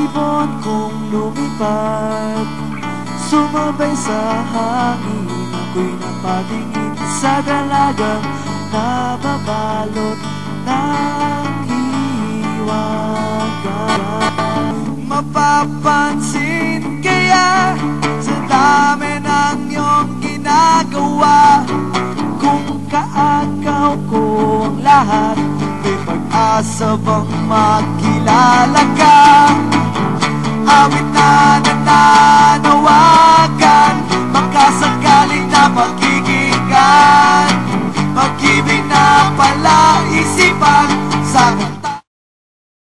ibon kong lumipad, sumabay sa hangin. Ako'y napatingin sa dalagang nababalot ng hiwaga. Mapapansin kaya sa dami ng iyong ginagawa, kung kaagaw ko ang lahat, may pag-asa bang makilala ka? Awit na nananawagan, makasakaling na pakikinggan, pag-ibig na pala isipan sa